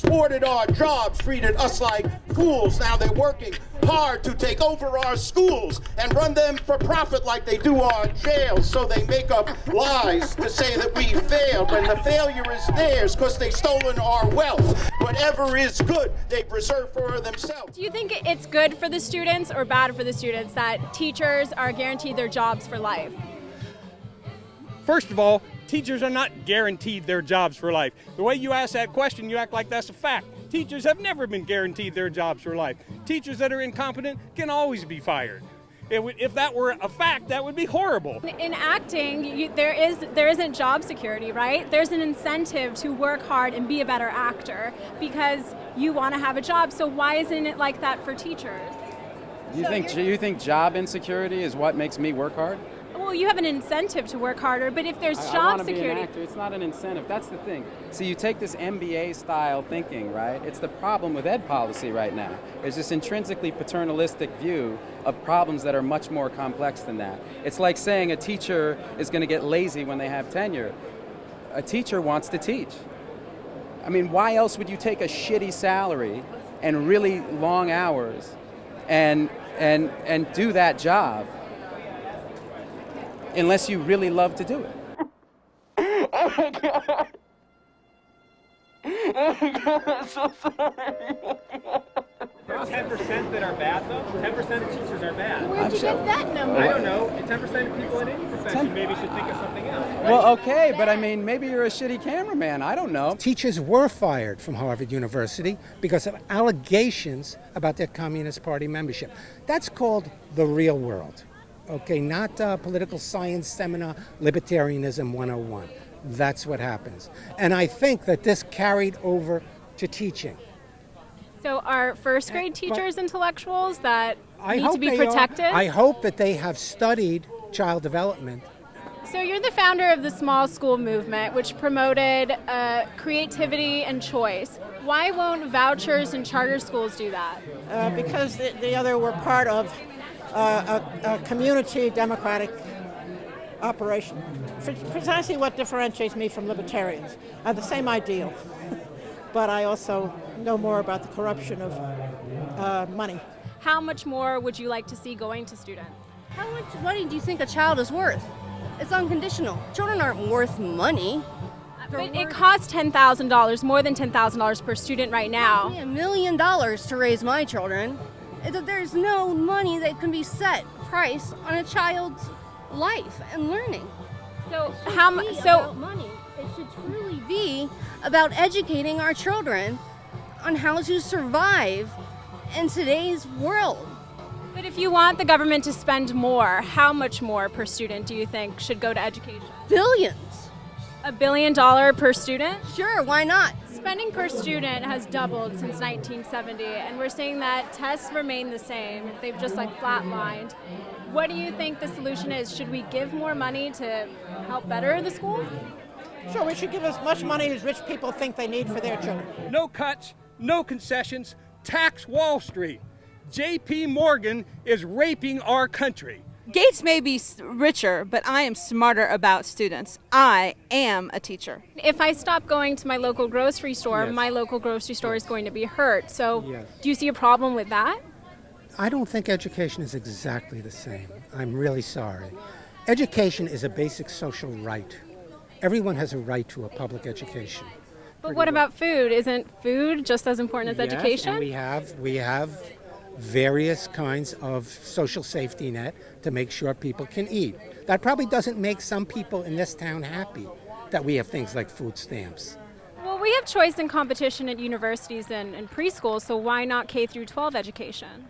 exported our jobs, treated us like fools. Now they're working hard to take over our schools and run them for profit like they do our jails. So they make up lies to say that we failed when the failure is theirs because they've stolen our wealth. Whatever is good, they preserve for themselves. Do you think it's good for the students or bad for the students that teachers are guaranteed their jobs for life? First of all, teachers are not guaranteed their jobs for life. The way you ask that question, you act like that's a fact. Teachers have never been guaranteed their jobs for life. Teachers that are incompetent can always be fired. If that were a fact, that would be horrible. In acting, there isn't job security, right? There's an incentive to work hard and be a better actor because you want to have a job. So why isn't it like that for teachers? You think job insecurity is what makes me work hard? Well, you have an incentive to work harder, but if there's I job wanna security... be an actor. It's not an incentive. That's the thing. See, you take this MBA-style thinking, right? It's the problem with ed policy right now. There's this intrinsically paternalistic view of problems that are much more complex than that. It's like saying a teacher is going to get lazy when they have tenure. A teacher wants to teach. I mean, why else would you take a shitty salary and really long hours and do that job unless you really love to do it? Oh my God. Oh my God, I'm so sorry. There's 10% that are bad, though. 10% of teachers are bad. Where'd you get that number? I don't know. 10% of people in any profession maybe should think of something else. Right? Well, okay, but I mean, maybe you're a shitty cameraman. I don't know. Teachers were fired from Harvard University because of allegations about their Communist Party membership. That's called the real world. Okay, not political science seminar, libertarianism 101. That's what happens. And I think that this carried over to teaching. So are first grade teachers intellectuals that need hope to be they protected? I hope that they have studied child development. So you're the founder of the small school movement, which promoted creativity and choice. Why won't vouchers and charter schools do that? Because the other were part of a community democratic operation. Precisely what differentiates me from libertarians. I have the same ideal, but I also know more about the corruption of money. How much more would you like to see going to students? How much money do you think a child is worth? It's unconditional. Children aren't worth money. But it costs $10,000, more than $10,000 per student right now. $1 million to raise my children. There's no money that can be set price on a child's life and learning. So about money. It should truly be about educating our children on how to survive in today's world. But if you want the government to spend more, how much more per student do you think should go to education? Billions. $1 billion per student? Sure, why not? Spending per student has doubled since 1970, and we're seeing that tests remain the same. They've just flatlined. What do you think the solution is? Should we give more money to help better the schools? Sure, we should give as much money as rich people think they need for their children. No cuts, no concessions, tax Wall Street. J.P. Morgan is raping our country. Gates may be richer, but I am smarter about students. I am a teacher. If I stop going to my local grocery store, Yes. my local grocery store is going to be hurt. So Yes. do you see a problem with that? I don't think education is exactly the same. I'm really sorry. Education is a basic social right. Everyone has a right to a public education. But what about food? Isn't food just as important as Yes, education? and we have various kinds of social safety net to make sure people can eat. That probably doesn't make some people in this town happy that we have things like food stamps. Well, we have choice and competition at universities and preschools, so why not K through 12 education?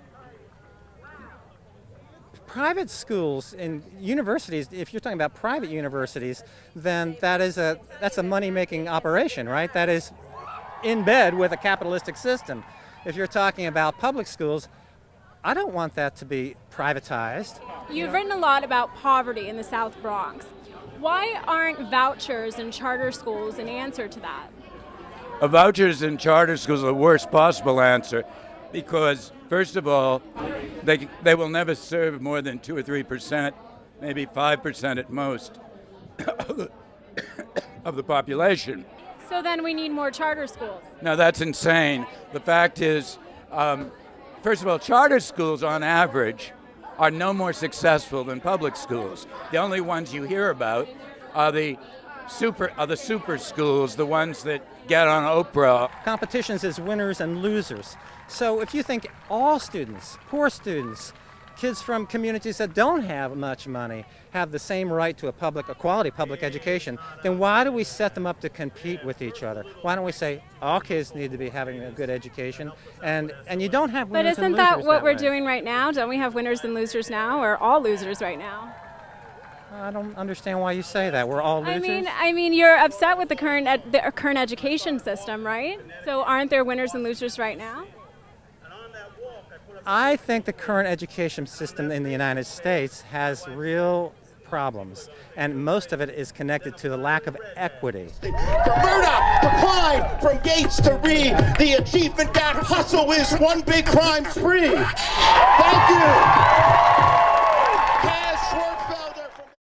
Private schools and universities, if you're talking about private universities, then that's a money-making operation, right? That is in bed with a capitalistic system. If you're talking about public schools, I don't want that to be privatized. You've written a lot about poverty in the South Bronx. Why aren't vouchers and charter schools an answer to that? Vouchers and charter schools are the worst possible answer because, first of all, they will never serve more than 2 or 3%, maybe 5% at most of the population. So then we need more charter schools. No, that's insane. The fact is, first of all, charter schools on average are no more successful than public schools. The only ones you hear about are the super schools, the ones that get on Oprah. Competitions is winners and losers. So if you think all students, poor students, kids from communities that don't have much money have the same right to a quality public education, then why do we set them up to compete with each other? Why don't we say all kids need to be having a good education, and you don't have winners and losers? But isn't that what we're doing right now? Don't we have winners and losers now, or all losers right now? I don't understand why you say that. We're all losers? I mean, you're upset with the current education system, right? So aren't there winners and losers right now? I think the current education system in the United States has real problems, and most of it is connected to the lack of equity. From Murdoch to Klein, from Gates to Reed, the achievement gap hustle is one big crime spree. Thank you.